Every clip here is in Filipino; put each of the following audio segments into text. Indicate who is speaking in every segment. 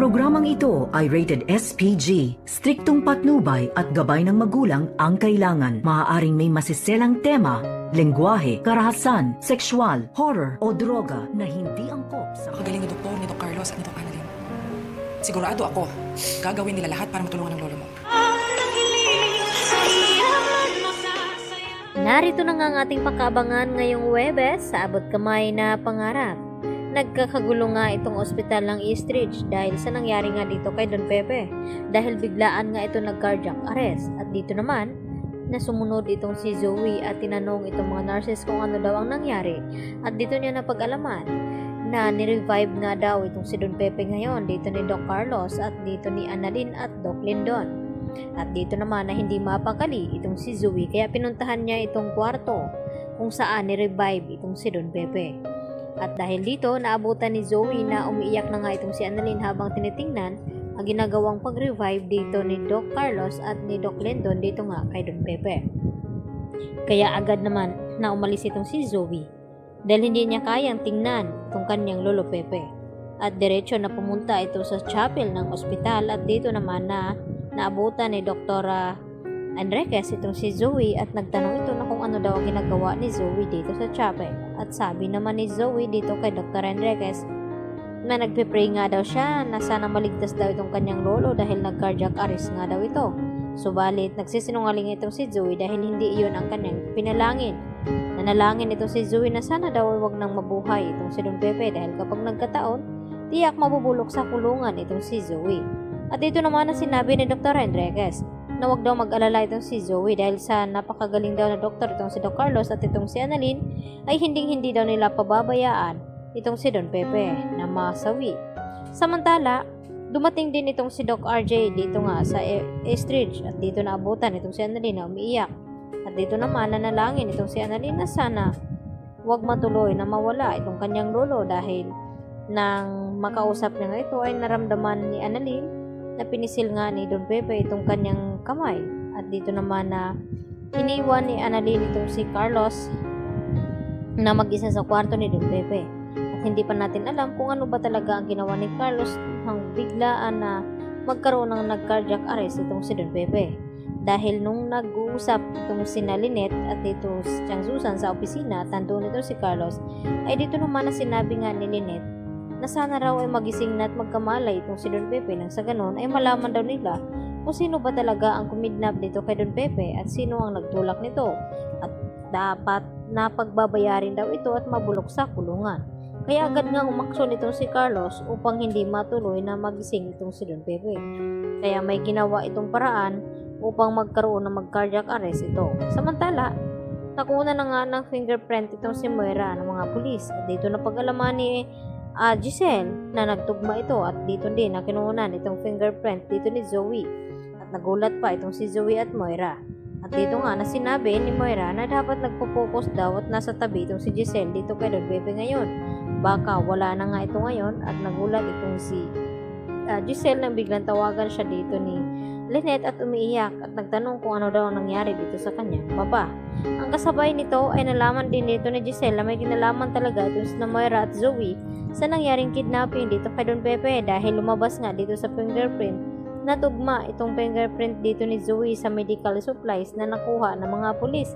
Speaker 1: Programang ito ay rated SPG. Striktong patnubay at gabay ng magulang ang kailangan. Maaaring may masiselang tema, lengguwahe, karahasan, sexual, horror o droga na hindi angkop sa...
Speaker 2: Kagaling na doktor ni Doc Carlos at ni Doc Annalyn. Sigurado ako, gagawin nila lahat para matulungan ang lolo mo.
Speaker 3: Narito na nga ang ating pakabangan ngayong Huwebes sa Abot Kamay na Pangarap. Nagkakagulo nga itong ospital ng Eastridge dahil sa nangyari nga dito kay Don Pepe. Dahil biglaan nga ito nag-cardiac arrest. At dito naman, nasumunod itong si Zoe at tinanong itong mga nurses kung ano daw ang nangyari. At dito niya napag-alaman na ni-revive nga daw itong si Don Pepe ngayon dito ni Doc Carlos at dito ni Annalyn at Doc Lindon. At dito naman na hindi mapakali itong si Zoe kaya pinuntahan niya itong kwarto kung saan ni-revive itong si Don Pepe. At dahil dito, naabutan ni Zoe na umiiyak na nga itong si Annalyn habang tinitingnan ang ginagawang pag-revive dito ni Doc Carlos at ni Doc Lindon dito nga kay Don Pepe. Kaya agad naman na umalis itong si Zoe dahil hindi niya kayang tingnan itong kanyang lolo Pepe. At diretso na pumunta ito sa chapel ng ospital at dito naman na naabutan ni Dr. Enriquez itong si Zoe at nagtanong ito na kung ano daw ang ginagawa ni Zoe dito sa chapel. At sabi naman ni Zoe dito kay Dr. Enriquez na nagpe-pray nga daw siya na sana maligtas daw itong kanyang lolo dahil nag-cardiac arrest nga daw ito. Subalit nagsisinungaling itong si Zoe dahil hindi iyon ang kanyang pinalangin. Nanalangin itong si Zoe na sana daw wag nang mabuhay itong si Don Pepe dahil kapag nagkataon, tiyak mabubulok sa kulungan itong si Zoe. At dito naman na sinabi ni Dr. Enriquez na wag daw mag-alala itong si Zoe dahil sa napakagaling daw na doktor itong si Doc Carlos at itong si Annalyn ay hindi daw nila pababayaan itong si Don Pepe na masawi. Samantala, dumating din itong si Doc RJ dito nga sa Eastridge at dito naabutan itong si Annalyn na umiiyak. At dito naman nanalangin itong si Annalyn na sana wag matuloy na mawala itong kanyang lolo dahil nang makausap niya nga ito ay naramdaman ni Annalyn na pinisil nga ni Don Pepe itong kanyang kamay. At dito naman na iniwan ni Annalyn itong si Carlos na mag-isa sa kwarto ni Don Pepe. At hindi pa natin alam kung ano ba talaga ang ginawa ni Carlos nang biglaan na magkaroon ng nag-cardiac arrest itong si Don Pepe. Dahil nung nag-uusap itong si Lynette at ito si Chang Susan sa opisina at nandun ito si Carlos, ay dito naman na sinabi nga ni Lynette na sana raw ay magising na at magkamalay itong si Don Pepe nang sa ganon ay malaman daw nila kung sino ba talaga ang kumidnap dito kay Don Pepe at sino ang nagtulak nito at dapat napagbabayarin daw ito at mabulok sa kulungan. Kaya agad nga umaksyon itong si Carlos upang hindi matuloy na magising itong si Don Pepe. Kaya may ginawa itong paraan upang magkaroon ng mag-cardiac arrest ito. Samantala, nakuha na nga ng fingerprint itong si Moira ng mga pulis at dito na pag-alaman ni Giselle na nagtugma ito at dito din na kinuunan itong fingerprint dito ni Zoe at nagulat pa itong si Zoe at Moira at dito nga na sinabi ni Moira na dapat nagpo-focus daw at nasa tabi itong si Giselle dito kay Don Pepe ngayon, baka wala na nga ito ngayon. At nagulat itong si Giselle nang biglang tawagan siya dito ni Lynette at umiiyak at nagtanong kung ano daw ang nangyari dito sa kanyang papa. Ang kasabay nito ay nalaman din dito ni Giselle na may kinalaman talaga itong si Moira at Zoe sa nangyaring kidnapping dito kay Don Pepe dahil lumabas nga dito sa fingerprint na tugma itong fingerprint dito ni Zoe sa medical supplies na nakuha ng mga pulis.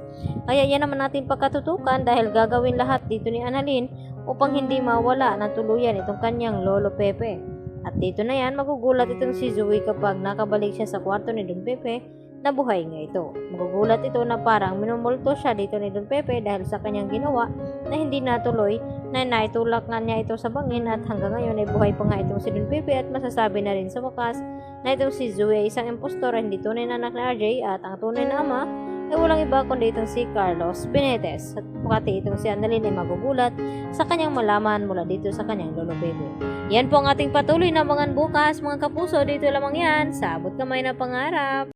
Speaker 3: Kaya yan naman natin pagkatutukan dahil gagawin lahat dito ni Annalyn upang hindi mawala ng tuluyan itong kanyang lolo Pepe. At dito na yan magugulat itong si Zoe kapag nakabalik siya sa kwarto ni Don Pepe na buhay nga ito. Magugulat ito na parang minumulto siya dito ni Don Pepe dahil sa kanyang ginawa na hindi natuloy na naitulak nga niya ito sa bangin at hanggang ngayon ay buhay pa nga itong si Don Pepe at masasabi na rin sa wakas na itong si Zoe ay isang impostor, hindi tunay na anak ni RJ at ang tunay na ama ay walang iba kundi itong si Carlos Benitez. At pati itong si Annalyn ay magugulat sa kanyang malaman mula dito sa kanyang lolo Pepe. Yan po ang ating patuloy na abangan bukas mga kapuso, dito lamang yan sa Abot Kamay na Pangarap.